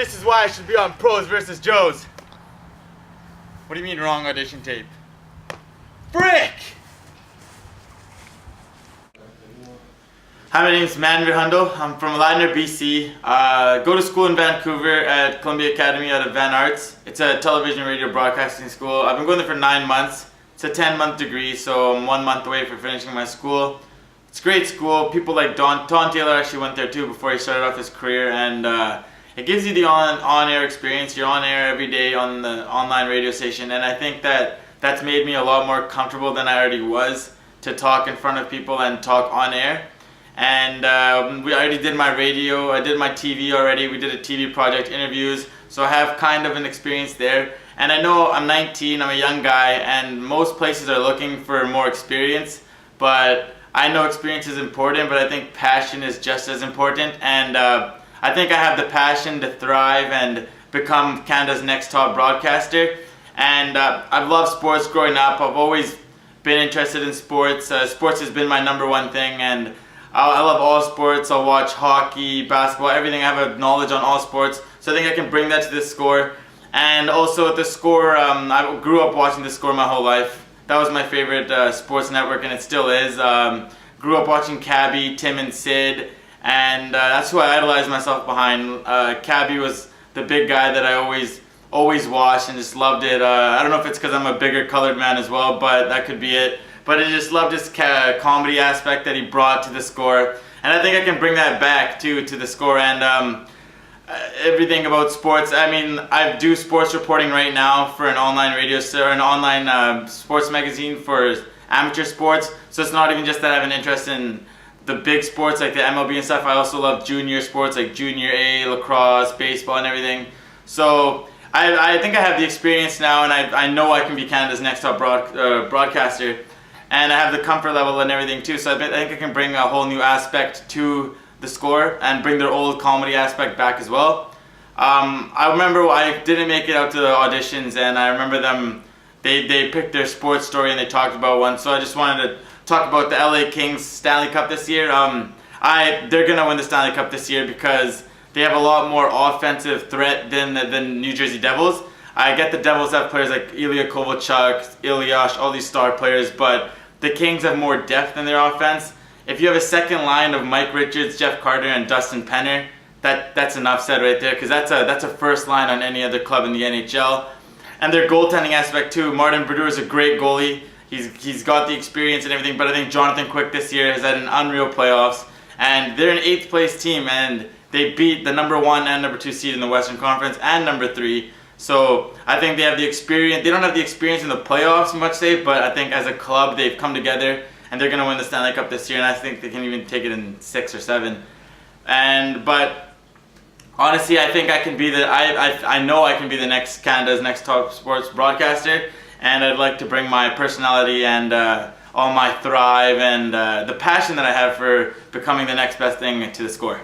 This is why I should be on Pros versus Joes. What do you mean wrong audition tape? Frick! Hi, my name is Manny Hundal. I'm from Auditon, BC. Go to school in Vancouver at Columbia Academy out of Van Arts. It's a television radio broadcasting school. I've been going there for 9 months. It's a 10-month degree, so I'm 1 month away from finishing my school. It's a great school. People like Don Taylor actually went there too before he started off his career, and it gives you the on-air experience. You're on air every day on the online radio station, and I think that's made me a lot more comfortable than I already was to talk in front of people and talk on air. And I already did my radio, I did my TV already, we did a TV project, interviews, so I have kind of an experience there. And I know I'm 19, I'm a young guy, and most places are looking for more experience, but I know experience is important, but I think passion is just as important. And I think I have the passion to thrive and become Canada's next top broadcaster. And I've loved sports growing up. I've always been interested in sports. Sports has been my #1 thing, and I love all sports. I'll watch hockey, basketball, everything. I have a knowledge on all sports, so I think I can bring that to theScore. And also at theScore, I grew up watching theScore my whole life. That was my favorite sports network, and it still is. Grew up watching Cabby, Tim and Sid, and that's who I idolized myself behind. Cabby was the big guy that I always watched and just loved it. I don't know if it's because I'm a bigger colored man as well, but that could be it. But I just loved his comedy aspect that he brought to theScore, and I think I can bring that back to theScore and everything about sports. I mean, I do sports reporting right now for an online radio or an online sports magazine for amateur sports. So it's not even just that I have an interest in the big sports like the MLB and stuff. I also love junior sports like Junior A, lacrosse, baseball, and everything. So I think I have the experience now, and I know I can be Canada's next top broadcaster. And I have the comfort level and everything too, so I think I can bring a whole new aspect to theScore and bring their old comedy aspect back as well. I remember I didn't make it out to the auditions, and I remember they picked their sports story and they talked about one, so I just wanted to talk about the LA Kings Stanley Cup this year. They're going to win the Stanley Cup this year because they have a lot more offensive threat than New Jersey Devils. I get the Devils have players like Ilya Kovalchuk, Ilyash, all these star players, but the Kings have more depth in their offense. If you have a second line of Mike Richards, Jeff Carter, and Dustin Penner, that's enough said right there, because that's a first line on any other club in the NHL. And their goaltending aspect too. Martin Brodeur is a great goalie. He's got the experience and everything, but I think Jonathan Quick this year has had an unreal playoffs, and they're an 8th place team, and they beat the #1 and #2 seed in the Western Conference and #3. So I think they have the experience. They don't have the experience in the playoffs, much say, but I think as a club they've come together and they're going to win the Stanley Cup this year, and I think they can even take it in 6 or 7. But honestly, I think I can be I know I can be the next Canada's next top sports broadcaster, and I'd like to bring my personality and all my thrive and the passion that I have for becoming the next best thing to theScore.